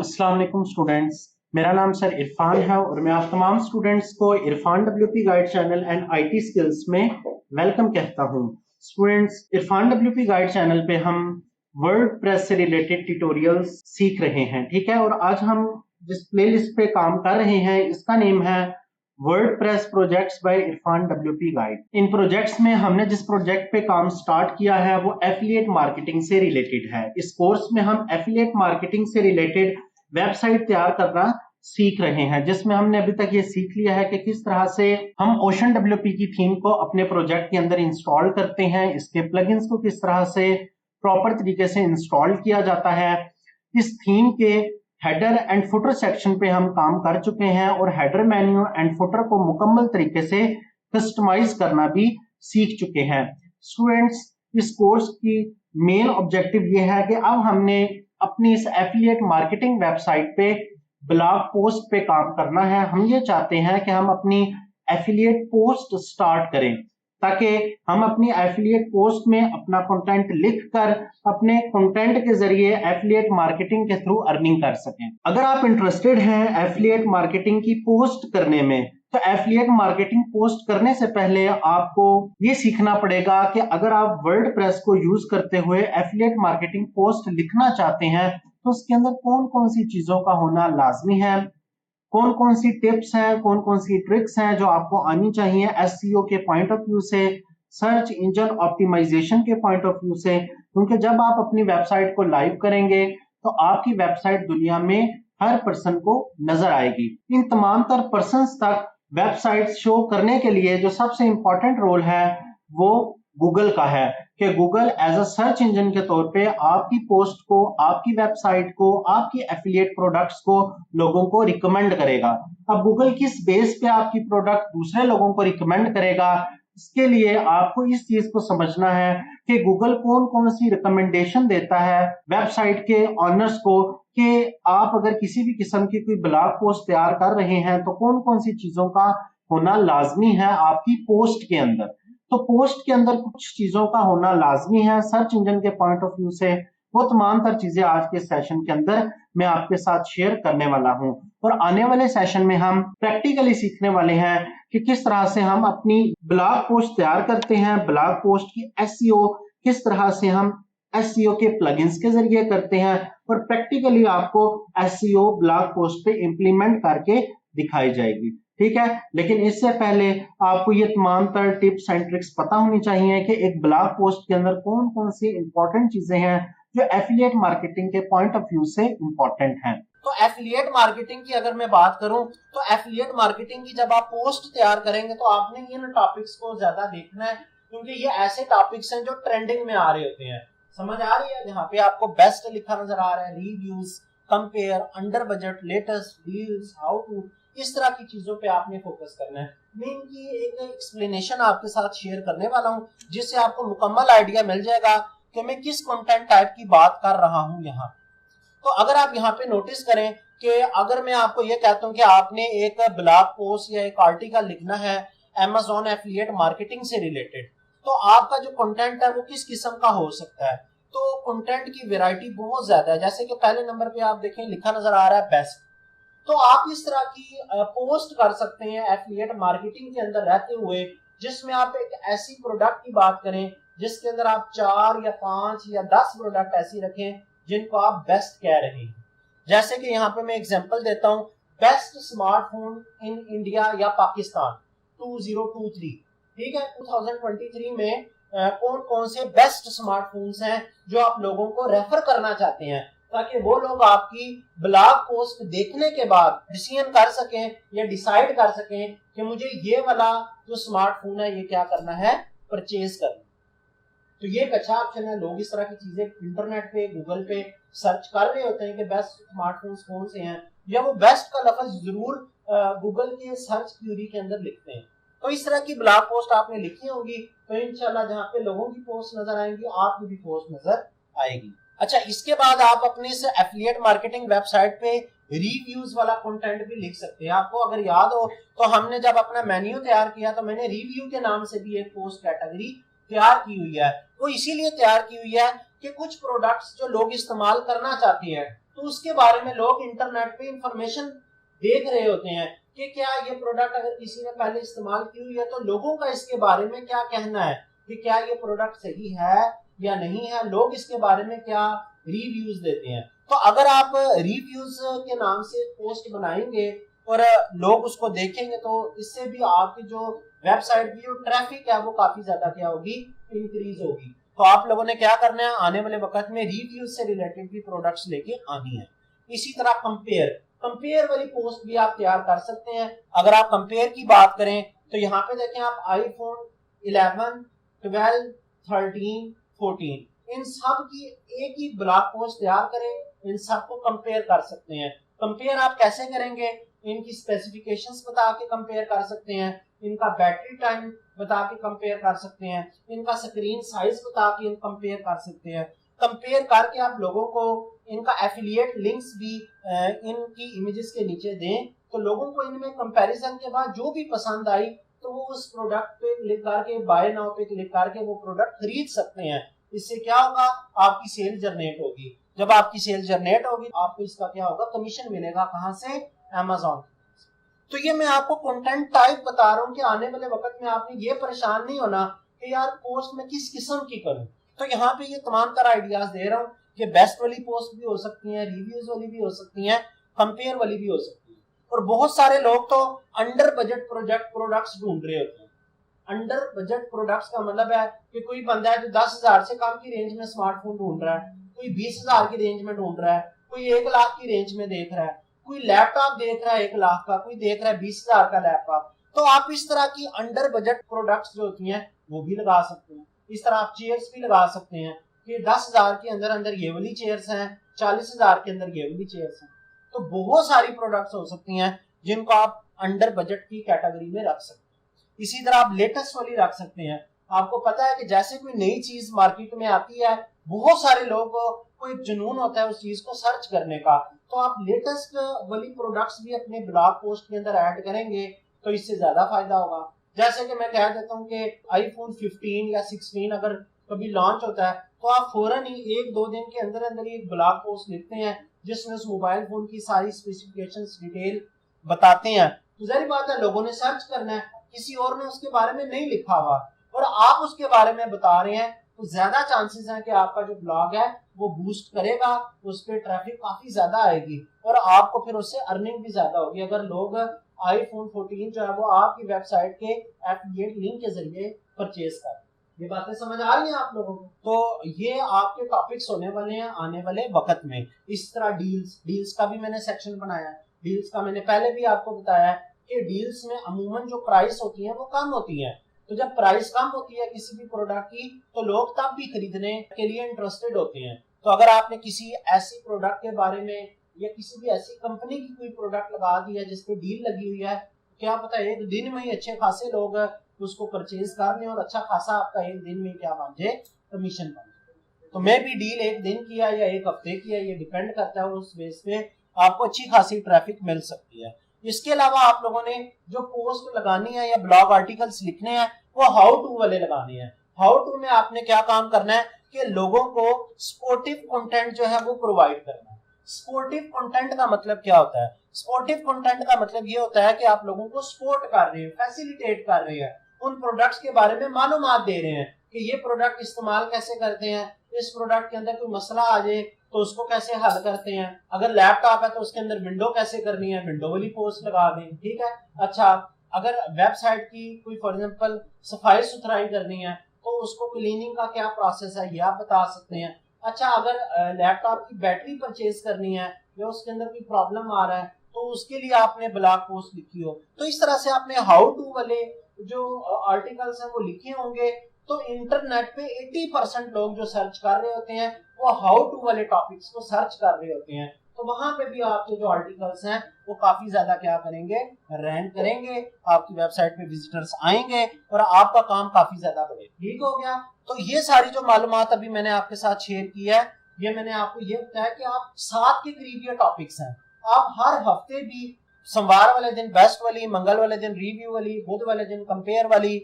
अस्सलाम वालेकुम स्टूडेंट्स। मेरा नाम सर इरफान है और मैं आप तमाम स्टूडेंट्स को Irfan WP guide channel and IT skills में वेलकम कहता हूं। Students, Irfan WP guide channel पे हम वर्डप्रेस से रिलेटेड ट्यूटोरियल्स सीख रहे हैं, ठीक है। और आज हम जिस प्लेलिस्ट पे काम कर रहे हैं इसका नेम है WordPress projects by Irfan WP guide. इन प्रोजेक्ट्स में हमने जिस प्रोजेक्ट पे काम स्टार्ट किया है वो एफिलिएट मार्केटिंग से रिलेटेड है। इस कोर्स में हम एफिलिएट मार्केटिंग से रिलेटेड वेबसाइट तैयार करना सीख रहे हैं, जिसमें हमने अभी तक ये सीख लिया है कि किस तरह से हम ओशन डब्ल्यूपी की थीम को अपने प्रोजेक्ट के अंदर इंस्टॉल करते हैं, इसके प्लगइन्स को किस तरह से प्रॉपर तरीके से इंस्टॉल किया जाता है। इस थीम के हेडर एंड फुटर सेक्शन पे हम काम कर चुके हैं और हेडर मेन्यू एंड फुटर को मुकम्मल तरीके से कस्टमाइज करना भी सीख चुके हैं। स्टूडेंट्स, इस कोर्स की मेन ऑब्जेक्टिव ये है कि अब हमने अपनी इस एफिलिएट मार्केटिंग वेबसाइट पे ब्लॉग पोस्ट पे काम करना है। हम ये चाहते हैं कि हम अपनी एफिलिएट पोस्ट स्टार्ट करें ताकि हम अपनी एफिलिएट पोस्ट में अपना कंटेंट लिखकर अपने कंटेंट के जरिए एफिलिएट मार्केटिंग के थ्रू अर्निंग कर सकें। अगर आप इंटरेस्टेड हैं एफिलिएट मार्केटिंग की पोस्ट करने में, तो एफिलिएट मार्केटिंग पोस्ट करने से पहले आपको ये सीखना पड़ेगा कि अगर आप वर्डप्रेस को यूज करते हुए एफिलिएट मार्केटिंग पोस्ट लिखना चाहते हैं तो उसके अंदर कौन कौन सी चीजों का होना लाजमी है, कौन कौन सी टिप्स हैं, कौन कौन सी ट्रिक्स हैं जो आपको आनी चाहिए एसईओ के पॉइंट ऑफ व्यू से, सर्च इंजन ऑप्टिमाइजेशन के पॉइंट ऑफ व्यू से। क्योंकि जब आप अपनी वेबसाइट को लाइव करेंगे तो आपकी वेबसाइट दुनिया में हर पर्सन को नजर आएगी। इन तमाम तर पर्सन तक वेबसाइट शो करने के लिए जो सबसे इंपॉर्टेंट रोल है वो गूगल का है कि Google as a search engine के तौर पे आपकी पोस्ट को, आपकी वेबसाइट को, आपकी एफिलिएट प्रोडक्ट्स को लोगों को रिकमेंड करेगा। अब गूगल किस बेस पे आपकी प्रोडक्ट दूसरे लोगों को रिकमेंड करेगा, इसके लिए आपको इस चीज को समझना है कि गूगल कौन कौन सी रिकमेंडेशन देता है वेबसाइट के ऑनर्स को कि आप अगर किसी भी किस्म की कोई ब्लॉग पोस्ट तैयार कर रहे हैं तो कौन कौन सी चीजों का होना लाजमी है आपकी पोस्ट के अंदर। तो पोस्ट के अंदर कुछ चीजों का होना लाजमी है सर्च इंजन के पॉइंट ऑफ व्यू से। वो तमाम तर चीजें आज के सेशन के अंदर मैं आपके साथ शेयर करने वाला हूं और आने वाले सेशन में हम प्रैक्टिकली सीखने वाले हैं कि किस तरह से हम अपनी ब्लॉग पोस्ट तैयार करते हैं, ब्लॉग पोस्ट की एसईओ किस तरह से हम एसईओ के प्लगइन्स के जरिए करते हैं और प्रैक्टिकली आपको एसईओ ब्लॉग पोस्ट पे इंप्लीमेंट करके दिखाई जाएगी, ठीक है। लेकिन इससे पहले आपको ये तमाम तर टिप्स एंड ट्रिक्स पता होनी चाहिए कि एक ब्लॉग पोस्ट के अंदर कौन कौन सी इंपॉर्टेंट चीजें हैं जो एफिलिएट मार्केटिंग के पॉइंट ऑफ व्यू से इंपॉर्टेंट हैं। तो एफिलिएट मार्केटिंग की अगर मैं बात करूं तो एफिलिएट मार्केटिंग की जब आप पोस्ट तैयार करेंगे तो आपने इन टॉपिक्स को ज्यादा देखना है क्योंकि ये ऐसे टॉपिक्स हैं जो ट्रेंडिंग में आ रहे होते हैं। समझ आ रही है? यहाँ पे आपको बेस्ट लिखा नजर आ रहा है, reviews, compare, under budget, latest, deals, how to, इस तरह की चीजों पे आपने फोकस करना है। मैं इनकी एक एक्सप्लेनेशन आपके साथ शेयर करने वाला हूँ जिससे आपको मुकम्मल आइडिया मिल जाएगा कि मैं किस कंटेंट टाइप की बात कर रहा हूँ यहाँ। तो अगर आप यहाँ पे नोटिस करें कि अगर मैं आपको ये कहता हूँ कि आपने एक ब्लॉग पोस्ट या एक आर्टिकल लिखना है Amazon एफिलिएट मार्केटिंग से रिलेटेड, तो आपका जो कंटेंट है वो किस किस्म का हो सकता है। तो कंटेंट की वैरायटी बहुत ज्यादा है। जैसे कि पहले नंबर पे आप देखें लिखा नजर आ रहा है बेस्ट, तो आप इस तरह की पोस्ट कर सकते हैं एफिलिएट मार्केटिंग के अंदर रहते हुए जिसमें आप एक ऐसी प्रोडक्ट की बात करें जिसके अंदर आप 4 या 5 या 10 प्रोडक्ट ऐसी रखें जिनको आप बेस्ट कह रहे हैं। जैसे कि यहाँ पे मैं एग्जांपल देता हूँ, बेस्ट स्मार्टफोन इन इंडिया या पाकिस्तान 2023, ठीक है। 2023 में कौन कौन से बेस्ट स्मार्टफोन्स हैं जो आप लोगों को रेफर करना चाहते हैं ताकि वो लोग आपकी ब्लॉग पोस्ट देखने के बाद डिसीजन कर सकें या डिसाइड कर सकें कि मुझे ये वाला जो स्मार्टफोन है ये क्या करना है, परचेज करना। तो ये एक अच्छा ऑप्शन है। लोग इस तरह की चीजें इंटरनेट पे, गूगल पे सर्च कर रहे होते हैं कि बेस्ट स्मार्टफोन्स कौन से हैं, या वो बेस्ट का लफ्ज जरूर गूगल के सर्च क्यूरी के अंदर लिखते हैं। तो इस तरह की ब्लॉग पोस्ट आपने लिखी होंगी तो इंशाल्लाह जहाँ पे लोगों की पोस्ट नजर आएंगी आपकी भी पोस्ट नजर आएगी। अच्छा, इसके बाद आप अपने इस एफिलिएट मार्केटिंग वेबसाइट पे रिव्यूज वाला कंटेंट भी लिख सकते हैं। आपको अगर याद हो तो हमने जब अपना मेन्यू तैयार किया तो मैंने रिव्यू के नाम से भी एक पोस्ट कैटेगरी तैयार की हुई है। वो इसीलिए तैयार की हुई है कि कुछ प्रोडक्ट्स जो लोग इस्तेमाल करना चाहते हैं तो उसके बारे में लोग इंटरनेट पे इंफॉर्मेशन देख रहे होते हैं कि क्या ये प्रोडक्ट अगर किसी ने पहले इस्तेमाल की हुई है तो लोगों का इसके बारे में क्या कहना है कि क्या ये प्रोडक्ट सही है या नहीं है, लोग इसके बारे में क्या रिव्यूज देते हैं। तो अगर आप रिव्यूज के नाम से पोस्ट बनाएंगे और लोग उसको देखेंगे तो इससे भी आपकी जो वेबसाइट की जो ट्रैफिक है वो काफी ज्यादा क्या होगी, इंक्रीज होगी। तो आप लोगों ने क्या करना है, आने वाले वक्त में रिव्यूज से रिलेटेड भी प्रोडक्ट्स लेके आनी है। इसी तरह कंपेयर वाली पोस्ट भी आप तैयार कर सकते हैं। अगर आप कंपेयर की बात करें तो यहाँ पे देखें आप आईफोन 11, 12, 13, 14 इन सब की एक ही ब्लॉग पोस्ट तैयार करें, इन सबको कंपेयर कर सकते हैं। कंपेयर आप कैसे करेंगे, इनकी स्पेसिफिकेशंस बता के कंपेयर कर सकते हैं, इनका बैटरी टाइम बता के कंपेयर कर सकते हैं, इनका स्क्रीन साइज बता के कंपेयर कर सकते हैं। कंपेयर करके आप लोगों को इनका एफिलिएट लिंक्स भी इनकी इमेजेस के नीचे दें, तो लोगों को इनमें कंपैरिजन के बाद जो भी पसंद आई तो वो उस प्रोडक्ट पे क्लिक करके, बाय नाउ पे क्लिक करके वो प्रोडक्ट खरीद सकते हैं। इससे क्या होगा, आपकी सेल जनरेट होगी। जब आपकी सेल जनरेट होगी आपको इसका क्या होगा, कमीशन मिलेगा। कहां से, अमेज़न। तो ये मैं आपको कंटेंट टाइप बता रहा हूँ कि आने वाले वक्त में आपने ये परेशान नहीं होना कि यार पोस्ट में किस किस्म की करूं। तो यहाँ पे ये तमाम तरह आइडियाज दे रहा हूँ कि बेस्ट वाली पोस्ट भी हो सकती है, रिव्यूज वाली भी हो सकती है, कंपेयर वाली भी हो सकती है। और बहुत सारे लोग तो अंडर बजट प्रोडक्ट्स ढूंढ रहे होते हैं। अंडर बजट प्रोडक्ट्स का मतलब है कि कोई बंदा है जो 10,000 से कम की रेंज में स्मार्टफोन ढूंढ रहा है, कोई 20,000 की रेंज में ढूंढ रहा है, कोई 1 लाख की रेंज में देख रहा है, कोई लैपटॉप देख रहा है 1 लाख का, कोई देख रहा है 20,000 का लैपटॉप। तो आप इस तरह की अंडर बजट प्रोडक्ट्स जो होती हैं वो भी लगा सकते हैं। इस तरह आप चेयर्स भी लगा सकते हैं कि 10,000 के अंदर अंदर ये वाली चेयर्स हैं, 40,000 के अंदर ये वाली चेयर्स हैं। तो बहुत सारी प्रोडक्ट्स हो सकती हैं जिनको आप अंडर बजट की कैटेगरी में रख सकते हैं। इसी तरह आप लेटेस्ट वाली रख सकते हैं। आपको पता है कि जैसे कोई नई चीज मार्केट में आती है, बहुत सारे लोगों को एक जुनून होता है उस चीज को सर्च करने का, तो आप लेटेस्ट वाली प्रोडक्ट्स भी अपने ब्लॉग पोस्ट के अंदर ऐड करेंगे तो इससे ज्यादा फायदा होगा। जैसे कि मैं कह देता हूँ कि आईफोन 15 या 16 अगर कभी लॉन्च होता है तो आप फौरन ही 1-2 दिन के अंदर अंदर ही एक ब्लॉग पोस्ट लिखते हैं जिसमें उस मोबाइल फोन की सारी स्पेसिफिकेशंस डिटेल बताते हैं। तो जाहिर बात है लोगों ने सर्च करना है, किसी और ने उसके बारे में नहीं लिखा हुआ और आप उसके बारे में बता रहे हैं, तो ज्यादा चांसेस हैं कि आपका जो ब्लॉग है वो बूस्ट करेगा, उस पर ट्रैफिक काफी ज्यादा आएगी और आपको फिर उससे अर्निंग भी ज्यादा होगी। अगर लोग आईफोन 14 जो है वो आपकी वेबसाइट के एफिलिएट लिंक के जरिए परचेज कर, ये बातें समझ आ रही हैं आप लोगों को। तो ये आपके टॉपिक्स होने वाले हैं आने वाले वक्त में। इस तरह डील्स का भी मैंने सेक्शन बनाया है। डील्स का मैंने पहले भी आपको बताया है कि डील्स में अमूमन जो प्राइस होती है वो कम होती है। तो जब प्राइस कम होती है किसी भी प्रोडक्ट की तो लोग तब भी खरीदने के लिए इंटरेस्टेड होते हैं। तो अगर आपने किसी ऐसी प्रोडक्ट के बारे में या किसी भी ऐसी कंपनी की कोई प्रोडक्ट लगा दी है जिसपे डील लगी हुई है, क्या पता एक दिन में ही अच्छे खासे लोग उसको परचेज कर लें और अच्छा खासा आपका एक दिन में क्या बन जाए, कमीशन बन जाए। तो मैं भी डील एक दिन किया या एक हफ्ते किया, ये डिपेंड करता है, उस बेस पे आपको अच्छी खासी ट्रैफिक मिल सकती है। इसके अलावा आप लोगों ने जो पोस्ट लगानी है या ब्लॉग आर्टिकल्स लिखने हैं वो हाउ टू वाले लगाने हैं। हाउ टू में आपने क्या काम करना है कि लोगों को स्पोर्टिव कंटेंट जो है वो प्रोवाइड करना है। स्पोर्टिव कंटेंट का मतलब क्या होता है? स्पोर्टिव कंटेंट का मतलब ये होता है कि आप लोगों को सपोर्ट कर रहे हैं, फैसिलिटेट कर रहे हैं, उन प्रोडक्ट्स के बारे में मालूमात दे रहे हैं कि ये प्रोडक्ट इस्तेमाल कैसे करते हैं, इस प्रोडक्ट के अंदर कोई मसला आ जाए तो उसको कैसे हल करते हैं, अगर लैपटॉप है तो उसके अंदर विंडो कैसे करनी है, विंडो वाली पोस्ट लगा दें, ठीक है। अच्छा, अगर वेबसाइट की कोई फॉर एग्जांपल सफाई सुथराई करनी है तो उसको क्लीनिंग का क्या प्रोसेस है ये आप बता सकते हैं। अच्छा, अगर लैपटॉप की बैटरी परचेज करनी है या उसके अंदर कोई प्रॉब्लम आ रहा है तो उसके लिए आपने ब्लॉग पोस्ट लिखी हो, तो इस तरह से आपने हाउ टू वाले जो आर्टिकल्स हैं वो लिखे होंगे। तो इंटरनेट पे 80% लोग जो सर्च कर रहे होते हैं वो हाउ टू वाले टॉपिक्स को सर्च कर रहे होते हैं। तो वहां पे भी आपके जो आर्टिकल्स हैं वो काफी ज्यादा क्या करेंगे, रैंक करेंगे, आपकी वेबसाइट पे विजिटर्स आएंगे और आपका काम काफी ज्यादा बढ़ेगा। ठीक हो गया। तो ये सारी जो मालूमात अभी मैंने आपके साथ शेयर की है, ये मैंने आपको ये बताया कि आप 7 के करीब ये टॉपिक्स हैं। आप हर हफ्ते भी सोमवार वाले दिन बेस्ट वाली, मंगल वाले दिन रिव्यू वाली, बुध वाले दिन कंपेयर वाली,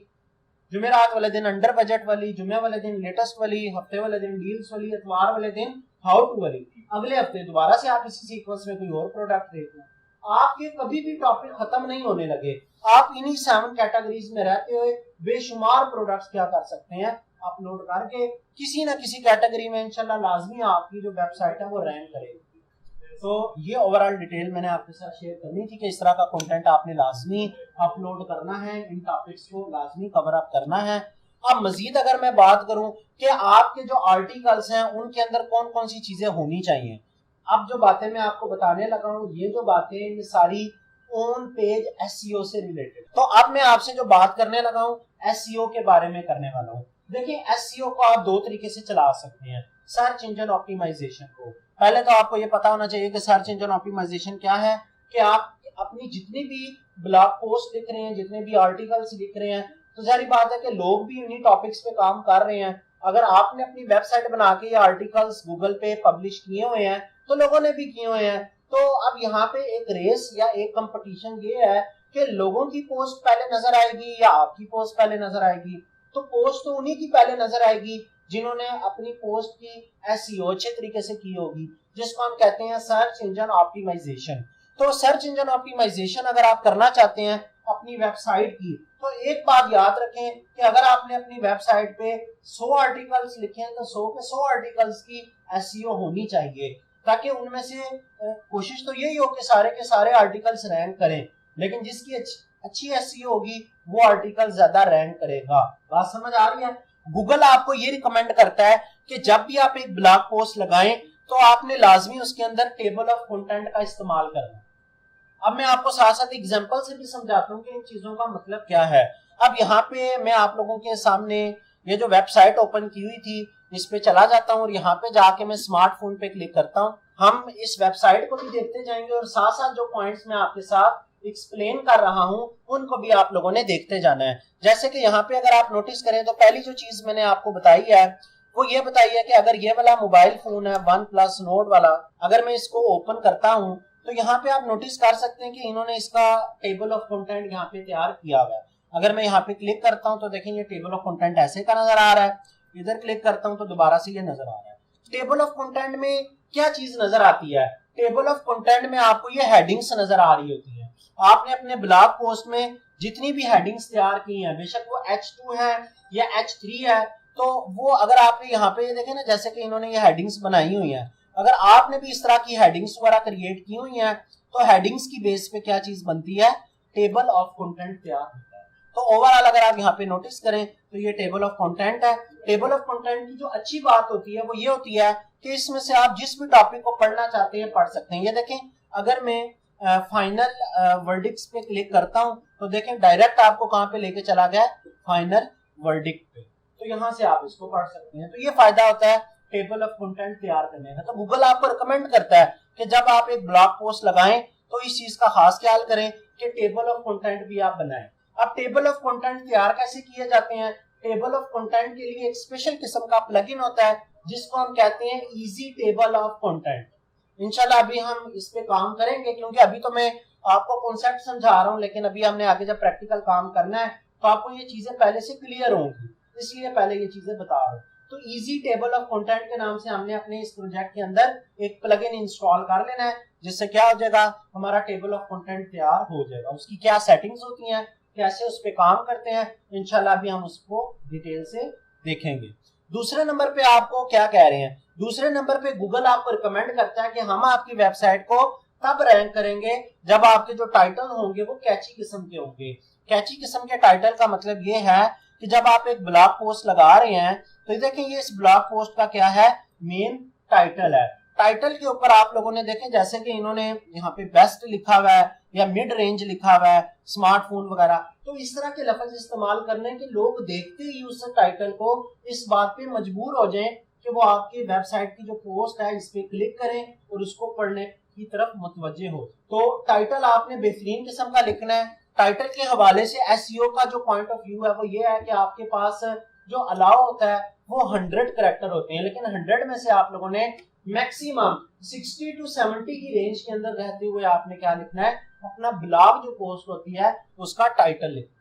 जुमेरात वाले दिन अंडर बजट वाली, जुमे वाले दिन लेटेस्ट वाली, हफ्ते वाले दिन डील्स वाली, इतवार वाले दिन हाउ टू वरी, अगले हफ्ते दोबारा से आप इसी सीक्वेंस में कोई और प्रोडक्ट देख लें। आपके कभी भी टॉपिक खत्म नहीं होने लगे। आप इन्हीं 7 कैटेगरीज में रहते हुए बेशुमार प्रोडक्ट्स क्या कर सकते हैं, अपलोड करके किसी ना किसी कैटेगरी में इंशाल्लाह लाजमी आपकी जो वेबसाइट है वो रैंक करेगी। तो ये ओवरऑल डिटेल मैंने आपके साथ शेयर करनी थी कि इस तरह का कंटेंट आपने लाजमी अपलोड करना है, इन टॉपिक्स को लाजमी कवर अप करना है। अब मजीद अगर मैं बात करूं कि आपके जो आर्टिकल्स हैं उनके अंदर कौन कौन सी चीजें होनी चाहिए, अब जो बातें मैं आपको बताने लगा हूं ये जो बातें ये सारी ऑन पेज एसईओ से रिलेटेड। तो अब मैं आपसे जो बात करने लगा हूं एसईओ के बारे में करने वाला हूं। देखिए एसईओ को आप 2 तरीके से चला सकते हैं, सर्च इंजन ऑप्टिमाइजेशन को। पहले तो आपको ये पता होना चाहिए कि सर्च इंजन ऑप्टिमाइजेशन क्या है, कि आप अपनी जितनी भी ब्लॉग पोस्ट लिख रहे हैं, जितने भी आर्टिकल्स लिख रहे हैं, तो जारी बात है कि लोग भी उन्हीं टॉपिक्स पे काम कर रहे हैं। अगर आपने अपनी वेबसाइट बना के ये आर्टिकल्स गूगल पे पब्लिश किए हुए हैं तो लोगों ने भी किए हुए हैं। तो अब यहाँ पे एक रेस या एक कंपटीशन ये है कि लोगों की पोस्ट पहले नजर आएगी या आपकी पोस्ट पहले नजर आएगी। तो पोस्ट तो उन्हीं की पहले नजर आएगी जिन्होंने अपनी पोस्ट की एसईओ अच्छे तरीके से की होगी, जिसको हम कहते हैं सर्च इंजन ऑप्टिमाइजेशन। तो सर्च इंजन ऑप्टिमाइजेशन अगर आप करना चाहते हैं अपनी वेबसाइट की, तो एक बात याद रखें कि अगर आपने अपनी वेबसाइट पे 100 आर्टिकल्स लिखे हैं तो 100 के 100 आर्टिकल्स की एसईओ होनी चाहिए, ताकि उनमें से कोशिश तो यही हो कि सारे के सारे आर्टिकल्स रैंक करें, लेकिन जिसकी अच्छी एसईओ होगी वो आर्टिकल ज्यादा रैंक करेगा। बात समझ आ रही है? गूगल आपको ये रिकमेंड करता है कि जब भी आप एक ब्लॉग पोस्ट लगाएं तो आपने लाजमी उसके अंदर टेबल ऑफ कंटेंट का इस्तेमाल करना। अब मैं आपको साथ साथ एग्जांपल से भी समझाता हूँ कि इन चीजों का मतलब क्या है। अब यहाँ पे मैं आप लोगों के सामने ये जो वेबसाइट ओपन की हुई थी इस पे चला जाता हूँ और यहाँ पे जाके मैं स्मार्टफोन पे क्लिक करता हूँ। हम इस वेबसाइट को भी देखते जाएंगे और साथ साथ जो पॉइंट्स मैं आपके साथ एक्सप्लेन कर रहा हूँ उनको भी आप लोगों ने देखते जाना है। जैसे कि यहाँ पे अगर आप नोटिस करें तो पहली जो चीज मैंने आपको बताई है वो ये बताई है कि अगर ये वाला मोबाइल फोन है OnePlus Nord वाला, अगर मैं इसको ओपन करता हूँ तो यहाँ पे आप नोटिस कर सकते हैं कि इन्होंने इसका टेबल ऑफ कंटेंट यहाँ पे तैयार किया हुआ है। अगर मैं यहाँ पे क्लिक करता हूँ तो देखें ये टेबल ऑफ कंटेंट ऐसे का नजर आ रहा है, इधर क्लिक करता हूँ तो दोबारा से ये नजर आ रहा है। टेबल ऑफ कंटेंट में क्या चीज नजर आती है? टेबल ऑफ कंटेंट में आपको ये हेडिंग्स नजर आ रही होती है। आपने अपने ब्लॉग पोस्ट में जितनी भी हेडिंग्स तैयार की हैं, बेशक वो H2 है या H3 है, तो वो अगर आपने यहाँ पे देखें ना, जैसे कि इन्होंने ये हेडिंग्स बनाई हुई हैं, अगर आपने भी इस तरह की हेडिंग्स वगैरह क्रिएट की हुई हैं तो हेडिंग्स की बेस पे क्या चीज बनती है? टेबल ऑफ कंटेंट तैयार होता है। तो ओवरऑल अगर आप यहाँ पे नोटिस करें तो ये टेबल ऑफ कंटेंट है। टेबल ऑफ कंटेंट की जो अच्छी बात होती है वो ये होती है कि इसमें से आप जिस भी टॉपिक को पढ़ना चाहते हैं पढ़ सकते हैं। ये देखें, अगर मैं फाइनल वर्डिक्ट्स पे क्लिक करता हूं तो देखें डायरेक्ट आपको कहां पे लेके चला गया? फाइनल वर्डिक्ट पे। तो यहां से आप इसको पढ़ सकते हैं। तो ये फायदा होता है टेबल ऑफ कंटेंट तैयार करने का। तो गूगल आपको रिकमेंड करता है कि जब आप एक ब्लॉग पोस्ट लगाएं तो इस चीज का खास ख्याल करें कि टेबल ऑफ कंटेंट भी आप बनाएं। अब टेबल ऑफ कंटेंट तैयार कैसे किए जाते हैं? टेबल ऑफ कंटेंट के लिए एक स्पेशल किस्म का प्लगइन होता है जिसको हम कहते हैं इजी टेबल ऑफ कंटेंट। इंशाल्लाह अभी हम इस पे काम करेंगे, क्योंकि अभी तो मैं आपको कॉन्सेप्ट समझा रहा हूं, लेकिन अभी हमने आगे जब प्रैक्टिकल काम करना है तो आपको ये चीजें पहले से क्लियर होंगी, इसलिए पहले ये चीजें बता रहा हूँ। तो इजी टेबल ऑफ कंटेंट के नाम से हमने अपने इस प्रोजेक्ट के अंदर एक प्लगइन इंस्टॉल कर लेना है, जिससे क्या हो जाएगा, हमारा टेबल ऑफ कंटेंट तैयार हो जाएगा। उसकी क्या सेटिंग्स होती हैं, कैसे उस पे काम करते हैं, इंशाल्लाह अभी हम उसको डिटेल से देखेंगे। दूसरे नंबर पे आपको क्या कह रहे हैं? दूसरे नंबर पे गूगल आपको रिकमेंड करता है कि हम आपकी वेबसाइट को तब रैंक करेंगे जब आपके जो टाइटल होंगे वो कैची किस्म के होंगे। कैची किस्म के टाइटल का मतलब ये है कि जब आप एक ब्लॉग पोस्ट लगा रहे हैं तो देखिए ये इस ब्लॉग पोस्ट का क्या है? मेन टाइटल है। टाइटल के ऊपर आप लोगों ने देखें जैसे कि इन्होंने यहाँ पे बेस्ट लिखा हुआ है या मिड रेंज लिखा हुआ है, स्मार्टफोन वगैरह, तो इस तरह के लफ्ज इस्तेमाल करने के लोग देखते ही उस टाइटल को इस बात पे मजबूर हो जाएं कि वो आपकी वेबसाइट की जो पोस्ट है इस पे क्लिक करें और उसको पढ़ने की तरफ मुतवज्जे हो। तो टाइटल आपने बेहतरीन किस्म का लिखना है। टाइटल के हवाले से एसईओ का जो पॉइंट ऑफ व्यू है वो ये है कि आपके पास जो अलाउ होता है वो 100 कैरेक्टर होते हैं, लेकिन 100 में से आप लोगों ने मैक्सिमम 60 to 70 की रेंज के अंदर रहते हुए आपने क्या लिखना है? अपना ब्लॉग जो पोस्ट होती है उसका टाइटल लिखना।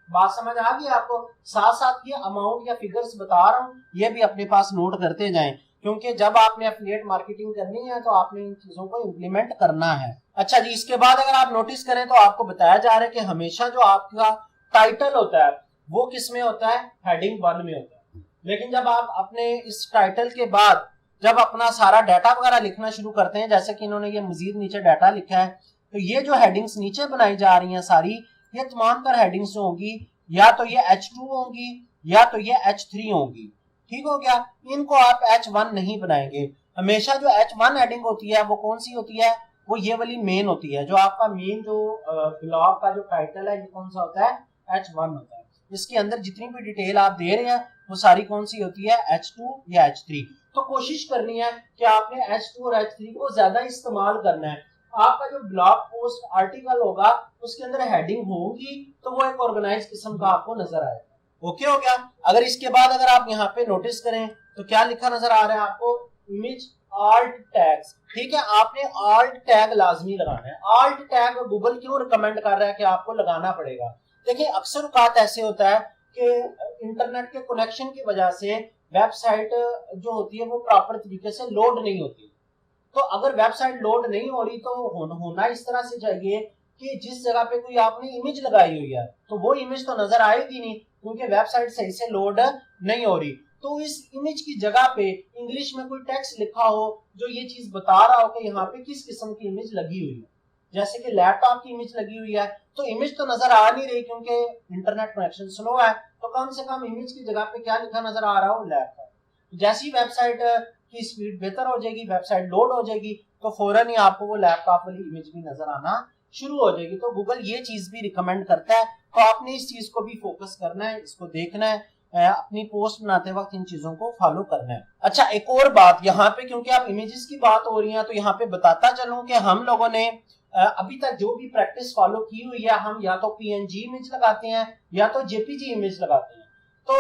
बात समझ आ गई आपको? साथ साथ ये अमाउंट या फिगर्स बता रहा हूँ, ये भी अपने पास नोट करते जाएं, क्योंकि जब आपने एफिलिएट मार्केटिंग करनी है तो आपने इन चीजों को इम्प्लीमेंट करना है। अच्छा जी, इसके बाद अगर आप नोटिस करें तो आपको बताया जा रहा है कि हमेशा जो आपका टाइटल होता है वो किस में होता है, हेडिंग 1 में होता है। लेकिन जब आप अपने इस टाइटल के बाद जब अपना सारा डाटा वगैरह लिखना शुरू करते हैं, जैसे कि इन्होंने ये मजीद नीचे डाटा लिखा है, तो ये जो हेडिंग्स नीचे बनाई जा रही हैं सारी, ये तमाम तर हेडिंग्स जो होंगी या तो ये H2 होंगी या तो ये H3 होंगी। ठीक हो गया, इनको आप H1 नहीं बनाएंगे। हमेशा जो H1 हेडिंग होती है वो कौन सी होती है, वो ये वाली मेन होती है। जो आपका मेन जो ब्लॉग का जो टाइटल है ये कौन सा होता है, H1 होता है। इसके अंदर जितनी भी डिटेल आप दे रहे हैं वो सारी कौन सी होती है, H2 या H3। तो कोशिश करनी है कि आपने H2 और H3 को ज्यादा इस्तेमाल करना है। आपका जो ब्लॉग पोस्ट आर्टिकल होगा उसके अंदर हेडिंग होगी तो वो एक ऑर्गेनाइज किस्म का आपको नजर आएगा। ओके हो गया। अगर इसके बाद अगर आप यहाँ पे नोटिस करें तो क्या लिखा नजर आ रहा है आपको, इमेज आल्ट टैग्स। ठीक है, आपने आल्ट टैग लाजमी लगाना है। आल्ट टैग गूगल क्यों रिकमेंड कर रहा है कि आपको लगाना पड़ेगा। देखिए अक्सर औकात ऐसे होता है कि इंटरनेट के कनेक्शन की वजह से वेबसाइट जो होती है वो प्रॉपर तरीके से लोड नहीं होती। तो अगर वेबसाइट लोड नहीं हो रही तो होना इस तरह से चाहिए कि जिस जगह पे कोई आपने इमेज लगाई हुई है तो वो इमेज तो नजर आएगी नहीं, क्योंकि वेबसाइट सही से लोड नहीं हो रही। तो इस इमेज की जगह पे इंग्लिश में कोई टेक्स्ट लिखा हो जो ये चीज बता रहा हो कि यहाँ पे किस किस्म की इमेज लगी हुई है। जैसे कि लैपटॉप की इमेज लगी हुई है तो इमेज तो नजर आ नहीं रही क्योंकि इंटरनेट कनेक्शन स्लो है, तो कम से कम इमेज की जगह पे क्या लिखा नजर आ रहा हो, लैपटॉप। जैसी वेबसाइट की स्पीड बेहतर हो जाएगी, वेबसाइट लोड हो जाएगी, तो फौरन ही आपको वो लैपटॉप वाली इमेज भी नजर आना शुरू हो जाएगी। तो गूगल ये चीज भी रिकमेंड करता है, तो आपने इस चीज को भी फोकस करना है, इसको देखना है, अपनी पोस्ट बनाते वक्त इन चीजों को फॉलो करना है। अच्छा एक और बात यहाँ पे, क्योंकि आप इमेजेस की बात हो रही है तो यहाँ पे बताता चलूं कि हम लोगों ने अभी तक जो भी प्रैक्टिस फॉलो की हुई है, हम या तो PNG इमेज लगाते हैं या तो JPG इमेज लगाते हैं। तो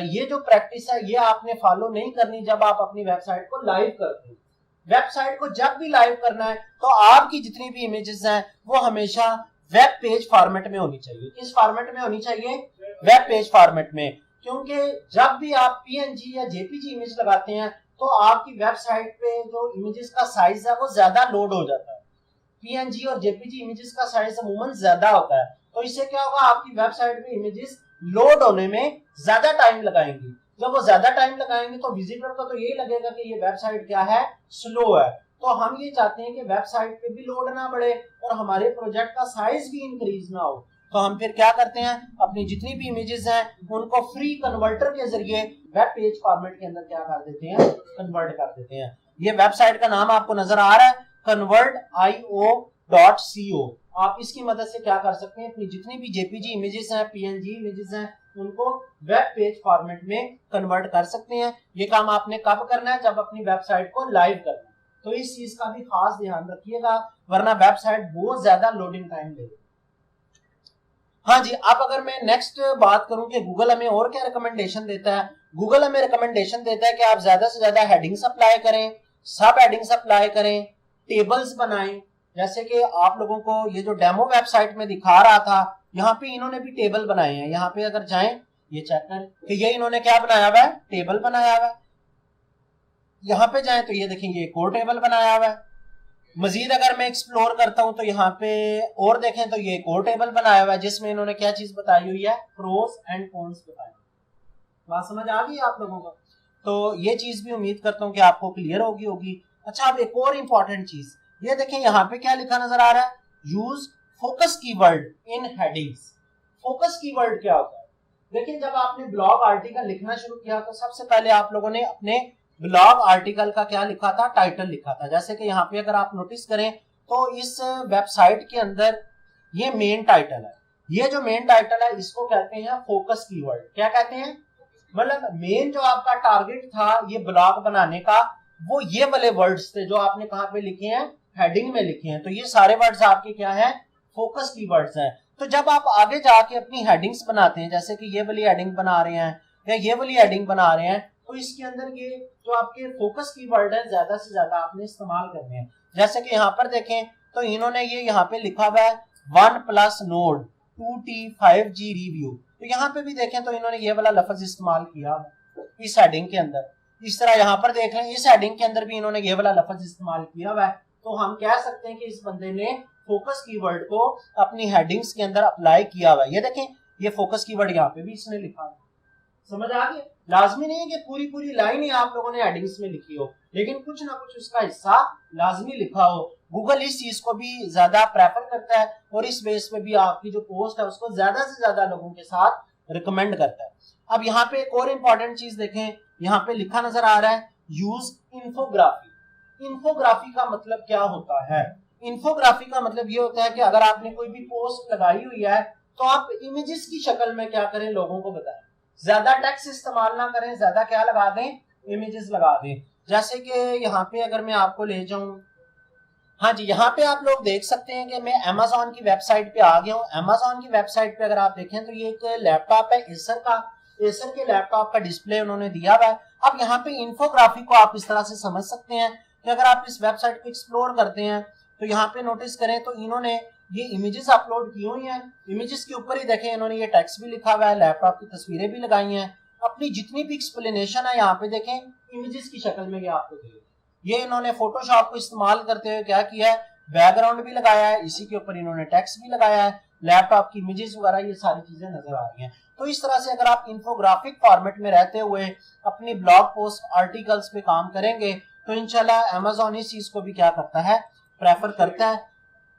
ये जो प्रैक्टिस है ये आपने फॉलो नहीं करनी जब आप अपनी वेबसाइट को लाइव करते हैं। वेबसाइट को जब भी लाइव करना है तो आपकी जितनी भी इमेजेस हैं वो हमेशा वेब पेज फॉर्मेट में होनी चाहिए। किस फॉर्मेट में होनी चाहिए, वेब पेज फॉर्मेट में। क्योंकि जब भी आप PNG या JPG इमेज लगाते हैं तो आपकी वेबसाइट पे जो इमेजेस का साइज है वो ज्यादा लोड हो जाता है। PNG और JPG इमेजेस का साइज अमूमन ज्यादा होता है, तो इससे क्या होगा, आपकी वेबसाइट पे इमेजेस लोड होने में ज्यादा टाइम लगाएंगी। जब वो ज्यादा टाइम लगाएंगे तो विजिटर को तो यही लगेगा कि ये वेबसाइट क्या है, स्लो है। तो हम ये चाहते हैं कि वेबसाइट पे भी लोड ना बढ़े और हमारे प्रोजेक्ट का साइज भी इंक्रीज ना हो। तो हम फिर क्या करते हैं, अपनी जितनी भी इमेजेस हैं उनको फ्री कन्वर्टर के जरिए वेब पेज फॉर्मेट के अंदर क्या कर देते हैं, कन्वर्ट कर देते हैं। ये वेबसाइट का नाम आपको नजर आ रहा है, convertio.co। आप इसकी मदद से क्या कर सकते हैं, अपनी जितनी भी JPG इमेजेस हैं, PNG इमेजेस हैं, उनको वेब पेज फॉर्मेट में कन्वर्ट कर सकते हैं। ये काम आपने कब करना है, जब अपनी वेबसाइट को लाइव करना है। तो इस चीज का भी खास ध्यान रखिएगा, वरना वेबसाइट बहुत ज्यादा लोडिंग टाइम लेगी। हाँ जी, अब अगर मैं नेक्स्ट बात करूं कि गूगल हमें और क्या रिकमेंडेशन देता है। गूगल हमें रिकमेंडेशन देता है कि आप ज्यादा से ज्यादा हेडिंग्स अप्लाई करें, सब हेडिंग्स अप्लाई करें, टेबल्स बनाएं। जैसे कि आप लोगों को ये जो डेमो वेबसाइट में दिखा रहा था, यहाँ पे इन्होंने भी टेबल बनाए हैं। यहाँ पे अगर जाएं, ये चेक करें कि ये इन्होंने क्या बनाया हुआ है, टेबल बनाया हुआ है। यहाँ पे जाएं तो ये देखेंगे एक और टेबल बनाया हुआ है। मजीद अगर मैं एक्सप्लोर करता हूं तो यहाँ पे और देखें तो ये एक और टेबल बनाया हुआ है जिसमें इन्होंने क्या चीज बताई हुई है, प्रोस एंड कॉन्स बताए। बात समझ आ गई आप लोगों को? तो ये चीज भी उम्मीद करता हूँ कि आपको क्लियर होगी। अच्छा, अब एक और इंपॉर्टेंट चीज, ये देखें यहाँ पे क्या लिखा नजर आ रहा है, यूज फोकस कीवर्ड इन हेडिंग्स। फोकस कीवर्ड क्या होता है? देखिए जब आपने ब्लॉग आर्टिकल लिखना शुरू किया तो सबसे पहले आप लोगों ने अपने ब्लॉग आर्टिकल का क्या लिखा था, टाइटल लिखा था। जैसे कि यहाँ पे अगर आप नोटिस करें तो इस वेबसाइट के अंदर ये मेन टाइटल है। ये जो मेन टाइटल है इसको कहते हैं फोकस कीवर्ड। क्या कहते हैं, मतलब मेन जो आपका टारगेट था ये ब्लॉग बनाने का, वो ये वाले वर्ड्स थे जो आपने कहाँ पे लिखे हैं, हेडिंग में लिखे हैं। तो ये सारे वर्ड्स आपके क्या है, फोकस कीवर्ड्स हैं। तो जब आप आगे जाके अपनी हेडिंग्स बनाते हैं, जैसे कि ये वाली हेडिंग बना रहे हैं या ये वाली हेडिंग बना रहे हैं, तो इसके अंदर ये जो आपके फोकस कीवर्ड है ज्यादा से ज्यादा आपने इस्तेमाल करने हैं। जैसे कि यहाँ पर देखें तो इन्होंने ये यहाँ पे लिखा हुआ है OnePlus Nord 2T 5G review. तो यहाँ पे भी देखें तो इन्होंने ये वाला लफ्ज इस्तेमाल किया इस हेडिंग के अंदर। इस तरह यहाँ पर देख लें, इस हेडिंग के अंदर भी इन्होंने ये वाला लफ्ज इस्तेमाल किया हुआ है। तो हम कह सकते हैं कि इस बंदे ने फोकस कीवर्ड को अपनी हेडिंग्स के अंदर अप्लाई किया हुआ है। ये देखें, ये फोकस कीवर्ड यहाँ पे भी इसने लिखा है। समझ आ गया? लाजमी नहीं है कि पूरी पूरी लाइन ही आप लोगों ने हेडिंग्स में लिखी हो, लेकिन कुछ ना कुछ उसका हिस्सा लाजमी लिखा हो। गूगल इस चीज को भी ज्यादा प्रेफर करता है और इस बेस पे भी आपकी जो पोस्ट है उसको ज्यादा से ज्यादा लोगों के साथ रिकमेंड करता है। अब यहाँ पे एक और इम्पोर्टेंट चीज देखें, यहाँ पे लिखा नजर आ रहा है यूज इंफोग्राफी। इंफोग्राफी का मतलब क्या होता है? इंफोग्राफी का मतलब ये होता है कि अगर आपने कोई भी पोस्ट लगाई हुई है तो आप इमेजेस की शक्ल में क्या करें, लोगों को बताएं। ज्यादा टेक्स्ट इस्तेमाल ना करें, ज्यादा क्या लगा दें, इमेजेस लगा दें। जैसे कि यहाँ पे अगर मैं आपको ले जाऊं, हाँ जी, यहाँ पे आप लोग देख सकते हैं कि मैं अमेजोन की वेबसाइट पे आ गया हूँ। अमेजोन की वेबसाइट पे अगर आप देखें तो ये एक लैपटॉप है एसर का, एसर के लैपटॉप का डिस्प्ले उन्होंने दिया हुआ है। अब यहाँ पे इंफोग्राफी को आप इस तरह से समझ सकते हैं कि अगर आप इस वेबसाइट को एक्सप्लोर करते हैं तो यहाँ पे नोटिस करें तो इन्होंने ये इमेजेस अपलोड की हुई हैं। इमेजेस के ऊपर ही देखें इन्होंने ये टेक्स्ट भी लिखा हुआ है, लैपटॉप की तस्वीरें भी लगाई हैं। अपनी जितनी भी एक्सप्लेनेशन है यहाँ पे देखें इमेजेस की शक्ल में ये आपको दे। ये इन्होंने फोटोशॉप को इस्तेमाल करते हुए क्या किया है, बैकग्राउंड भी लगाया है, इसी के ऊपर इन्होंने टेक्स्ट भी लगाया है, लैपटॉप की इमेजेस वगैरह ये सारी चीजें नजर आ रही हैं। तो इस तरह से अगर आप इंफोग्राफिक फॉर्मेट में रहते हुए अपनी ब्लॉग पोस्ट आर्टिकल्स पे काम करेंगे तो इंशाल्लाह अमेजोन इस चीज को भी क्या करता है, प्रेफर करता है।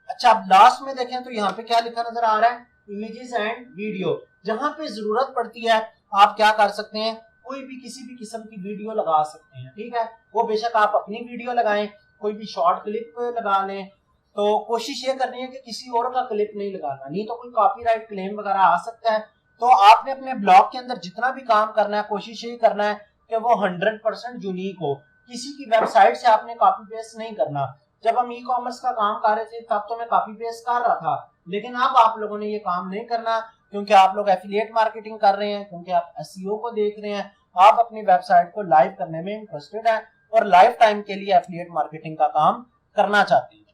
अच्छा, अब लास्ट में देखें तो यहाँ पे क्या लिखा नजर आ रहा है, इमेजेस एंड वीडियो। जहां पे जरूरत पड़ती है आप क्या कर सकते हैं, कोई भी किसी भी किस्म की वीडियो लगा सकते हैं। ठीक है, वो बेशक आप अपनी वीडियो लगाएं, कोई भी शॉर्ट क्लिप लगा लें। तो कोशिश ये करनी है कि किसी और का क्लिप नहीं लगाना, नहीं तो कोई कॉपीराइट क्लेम वगैरह आ सकता है। तो आपने अपने ब्लॉग के अंदर जितना भी काम करना है कोशिश ये करना है कि वो 100% यूनिक हो। किसी की वेबसाइट से आपने कॉपी पेस्ट नहीं करना। जब हम ई कॉमर्स का काम कर रहे थे तब तो मैं कॉपी पेस्ट कर रहा था, लेकिन अब आप लोगों ने ये काम नहीं करना, क्योंकि आप लोग एफिलिएट मार्केटिंग कर रहे हैं, क्योंकि आप एसईओ को देख रहे हैं, आप अपनी वेबसाइट को लाइव करने में इंटरेस्टेड है और लाइफ टाइम के लिए एफिलिएट मार्केटिंग का काम करना चाहते हैं।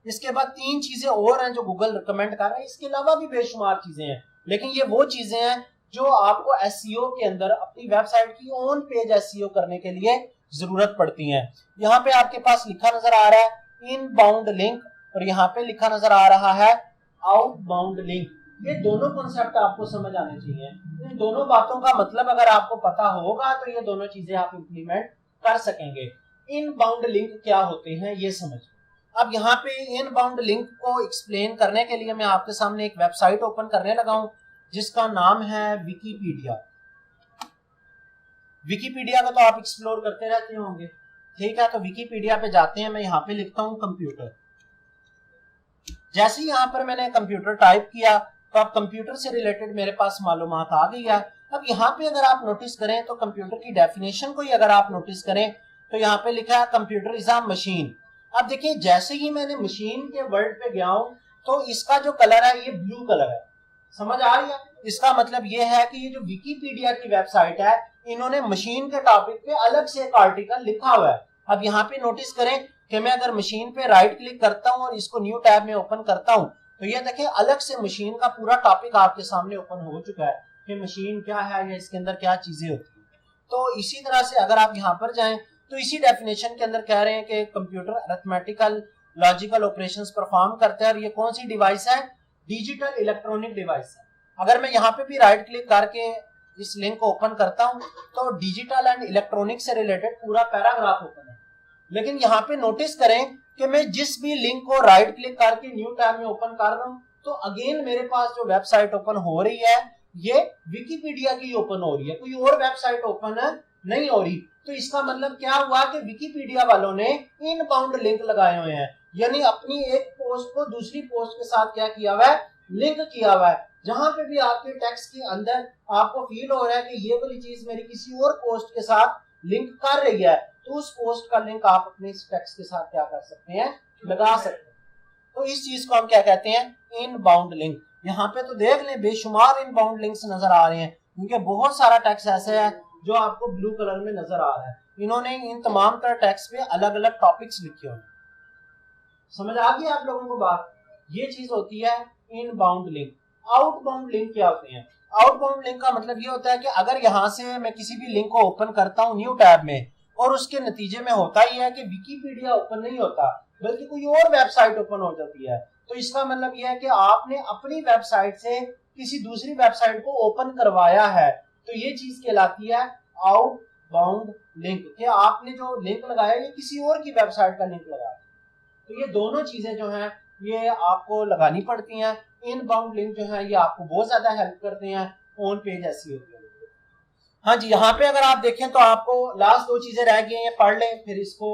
इसके बाद 3 चीजें और हैं जो गूगल रिकमेंड कर रहा है, इसके अलावा भी बेशुमार चीजें हैं, लेकिन ये वो चीजें हैं जो आपको एसईओ के अंदर अपनी वेबसाइट की ऑन पेज एसईओ करने के लिए जरूरत पड़ती है। यहाँ पे आपके पास लिखा नजर आ रहा है इनबाउंड लिंक और यहाँ पे लिखा नजर आ रहा है आउटबाउंड लिंक। ये दोनों कॉन्सेप्ट आपको समझ आने चाहिए। इन दोनों बातों का मतलब अगर आपको पता होगा तो ये दोनों चीजें आप इंप्लीमेंट कर सकेंगे। इनबाउंड लिंक क्या होते हैं ये समझ। अब यहाँ पे इनबाउंड लिंक को एक्सप्लेन करने के लिए मैं आपके सामने एक वेबसाइट ओपन करने लगा हूं जिसका नाम है विकीपीडिया। विकीपीडिया का तो आप एक्सप्लोर करते रहते होंगे, ठीक है। तो विकीपीडिया पे जाते हैं, मैं यहाँ पे लिखता हूँ कंप्यूटर। जैसे ही यहाँ पर मैंने कंप्यूटर टाइप किया तो अब कंप्यूटर से रिलेटेड मेरे पास मालूमात आ गई है। अब यहाँ पे अगर आप नोटिस करें तो कंप्यूटर की डेफिनेशन को ही अगर आप नोटिस करें तो यहाँ पे लिखा है कंप्यूटर इज अ मशीन। अब देखिए जैसे ही मैंने मशीन के वर्ड पे गया हूं तो इसका जो कलर है ये ब्लू कलर है, समझ आ रही है। इसका मतलब ये है कि ये जो विकीपीडिया की वेबसाइट है इन्होंने मशीन के टॉपिक पे अलग से एक आर्टिकल लिखा हुआ है। अब यहाँ पे नोटिस करें कि मैं अगर मशीन पे राइट क्लिक करता हूँ और इसको न्यू टैब में ओपन करता हूँ तो ये देखिए अलग से मशीन का पूरा टॉपिक आपके सामने ओपन हो चुका है कि मशीन क्या है या इसके अंदर क्या चीजें होती है। तो इसी तरह से अगर आप यहाँ पर जाएं तो इसी डेफिनेशन के अंदर कह रहे हैं कि computer arithmetical logical operations perform करता है और ये कौन सी डिवाइस है, डिजिटल इलेक्ट्रॉनिक डिवाइस है। अगर मैं यहाँ पे भी राइट क्लिक करके इस लिंक को ओपन करता हूँ तो डिजिटल एंड इलेक्ट्रॉनिक से रिलेटेड पूरा पैराग्राफ ओपन है। लेकिन यहाँ पे नोटिस करें कि मैं जिस भी लिंक को राइट क्लिक करके न्यू टैब में ओपन कर रहा हूँ तो अगेन मेरे पास जो वेबसाइट ओपन हो रही है ये विकीपीडिया की ओपन हो रही है, कोई और वेबसाइट ओपन नहीं हो रही। तो इसका मतलब क्या हुआ कि विकीपीडिया वालों ने इनबाउंड लिंक लगाए हुए हैं, यानी अपनी एक पोस्ट को दूसरी पोस्ट के साथ क्या किया हुआ है, लिंक किया हुआ है। जहां पे भी आपके टेक्स्ट के अंदर आपको फील हो रहा है कि ये वाली चीज मेरी किसी और पोस्ट के साथ लिंक कर रही है तो उस पोस्ट का लिंक आप अपने इस टेक्स्ट के साथ क्या कर सकते हैं, लगा सकते हैं। तो इस चीज को हम क्या कहते हैं, इनबाउंड लिंक। यहाँ पे तो देख लें बेशुमार इनबाउंड लिंक्स नजर आ रहे हैं क्योंकि बहुत सारा टेक्स्ट ऐसे है जो आपको ब्लू कलर में नजर आ रहा है। इन्होंने इन तमाम तरह टेक्स्ट पे अलग अलग टॉपिक्स लिखे हुए। समझ आ गई आप लोगों को बात। ये चीज होती है इनबाउंड लिंक। आउटबाउंड लिंक क्या होते हैं? आउटबाउंड लिंक का मतलब ये होता है कि अगर यहाँ से मैं किसी भी लिंक को ओपन करता हूँ न्यू टैब में और उसके नतीजे में होता ही है कि विकिपीडिया ओपन नहीं होता बल्कि कोई और वेबसाइट ओपन हो जाती है। तो इसका मतलब यह है कि आपने अपनी वेबसाइट से किसी दूसरी वेबसाइट को ओपन करवाया है, तो ये चीज कहलाती है आउटबाउंड लिंक, कि आपने जो लिंक लगाया ये किसी और की वेबसाइट का लिंक लगाया। तो ये दोनों चीजें जो हैं ये आपको लगानी पड़ती हैं। इनबाउंड लिंक जो है ये आपको बहुत ज्यादा हेल्प करते हैं ऑन पेज एसईओ के लिए। हाँ जी, यहाँ पे अगर आप देखें तो आपको लास्ट दो चीजें रह गई हैं, पढ़ लें फिर इसको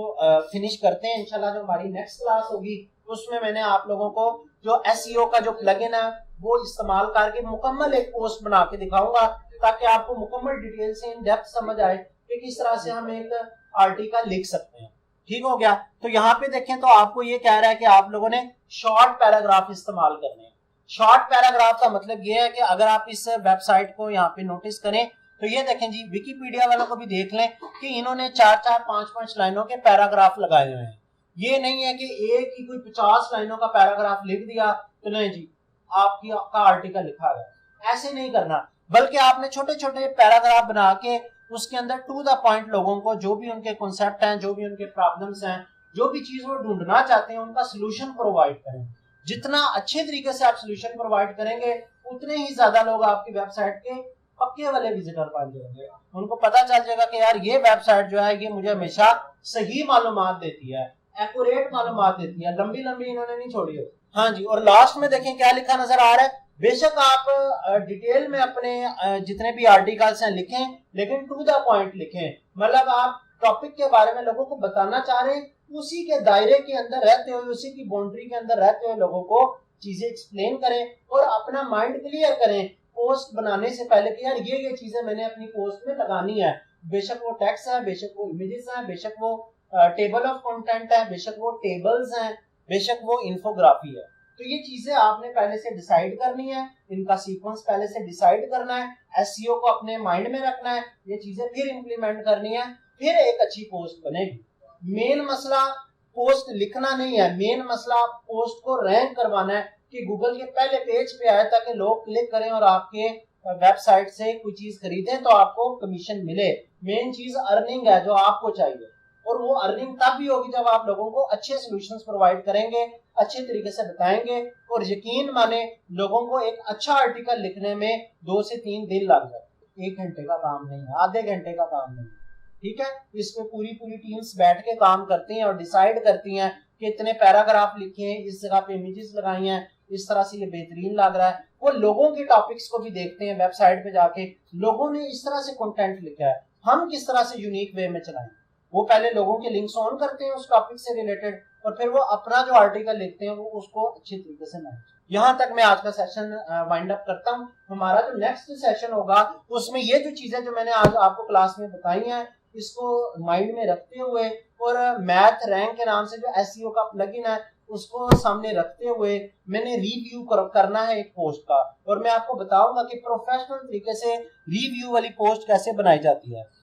फिनिश करते हैं इंशाल्लाह। जो हमारी नेक्स्ट क्लास होगी उसमें मैंने आप लोगों को जो एसईओ का जो प्लगइन है वो इस्तेमाल करके मुकम्मल एक पोस्ट बना के दिखाऊंगा, ताकि आपको मुकम्मल डिटेल से इन डेप्थ समझ आए कि किस तरह से हम एक आर्टिकल लिख सकते हैं। ठीक हो गया। तो यहाँ पे देखें तो आपको ये कह रहा है कि आप लोगों ने शॉर्ट पैराग्राफ इस्तेमाल करने हैं। शॉर्ट पैराग्राफ का मतलब ये है कि अगर आप इस वेबसाइट को यहाँ पे नोटिस करें तो ये देखें जी, विकिपीडिया वालों को भी देख लें कि इन्होंने 4-4, 5-5 लाइनों के पैराग्राफ लगाए हुए हैं। ये नहीं है कि एक ही कोई 50 लाइनों का पैराग्राफ लिख दिया तो नहीं जी आपका आर्टिकल लिखा गया। ऐसे नहीं करना, बल्कि आपने छोटे छोटे पैराग्राफ बना के उसके अंदर टू द पॉइंट लोगों को जो भी उनके कॉन्सेप्ट हैं, जो भी उनके प्रॉब्लम्स हैं, जो भी चीज वो ढूंढना चाहते हैं उनका सोल्यूशन प्रोवाइड करें। जितना अच्छे तरीके से आप सोल्यूशन प्रोवाइड करेंगे उतने ही ज्यादा लोग आपकी वेबसाइट के पक्के वाले विजिटर बन जाएंगे। उनको पता चल जाएगा कि यार ये वेबसाइट जो है ये मुझे हमेशा सही मालूमात देती है, एक्यूरेट मालूमात देती है, लंबी लंबी इन्होंने नहीं छोड़ी हो। हाँ जी, और लास्ट में देखें क्या लिखा नजर आ रहा है। बेशक आप डिटेल में अपने जितने भी आर्टिकल्स हैं लिखें, लेकिन टू द पॉइंट लिखें। मतलब आप टॉपिक के बारे में लोगों को बताना चाह रहे हैं, उसी के दायरे के अंदर रहते हुए, उसी की बाउंड्री के अंदर रहते हुए लोगों को चीजें एक्सप्लेन करें और अपना माइंड क्लियर करें पोस्ट बनाने से पहले कि यार ये चीजें मैंने अपनी पोस्ट में लगानी है। बेशक वो टेक्स्ट है, बेशक वो इमेजेस है, बेशक वो टेबल ऑफ कंटेंट है, बेशक वो टेबल्स हैं, बेशक वो इंफोग्राफी है। तो ये चीजें आपने पहले से डिसाइड करनी है, इनका सीक्वेंस पहले से डिसाइड करना है, एसईओ को अपने माइंड में रखना है, ये चीजें फिर इंप्लीमेंट करनी है, फिर एक अच्छी पोस्ट बनेगी। मेन मसला पोस्ट लिखना नहीं है, मेन मसला पोस्ट को रैंक करवाना है कि गूगल के पहले पेज पे आए ताकि लोग क्लिक करें और आपके वेबसाइट से कोई चीज खरीदें तो आपको कमीशन मिले। मेन चीज अर्निंग है जो आपको चाहिए, और वो अर्निंग तब भी होगी जब आप लोगों को अच्छे सॉल्यूशंस प्रोवाइड करेंगे, अच्छे तरीके से बताएंगे। और यकीन माने लोगों को एक अच्छा आर्टिकल लिखने में 2 से 3 दिन लग जाते, 1 घंटे का काम नहीं है, आधे घंटे का काम नहीं है। ठीक है, इसमें पूरी टीम्स बैठ के काम करती हैं और डिसाइड करती हैं कि इतने पैराग्राफ लिखे हैं, इस जगह पे इमेजेस लगाई हैं, इस तरह से ये बेहतरीन लग रहा है। वो लोगों के टॉपिक्स को भी देखते हैं, वेबसाइट पे जाके लोगों ने इस तरह से कंटेंट लिखा है, हम किस तरह से यूनिक वे में चलाएं। वो पहले लोगों के लिंक्स ऑन करते हैं उस टॉपिक से रिलेटेड, और फिर वो अपना जो आर्टिकल लिखते हैं वो उसको अच्छे तरीके से मैनेज। यहाँ तक मैं आज का सेशन वाइंड अप करता हूँ। हमारा जो नेक्स्ट सेशन होगा उसमें ये जो चीजें जो मैंने आज आपको क्लास में बताई हैं इसको माइंड में रखते हुए, और मैथ रैंक के नाम से जो एसईओ का प्लगइन है उसको सामने रखते हुए मैंने रिव्यू करना है एक पोस्ट का, और मैं आपको बताऊंगा कि प्रोफेशनल तरीके से रिव्यू वाली पोस्ट कैसे बनाई जाती है।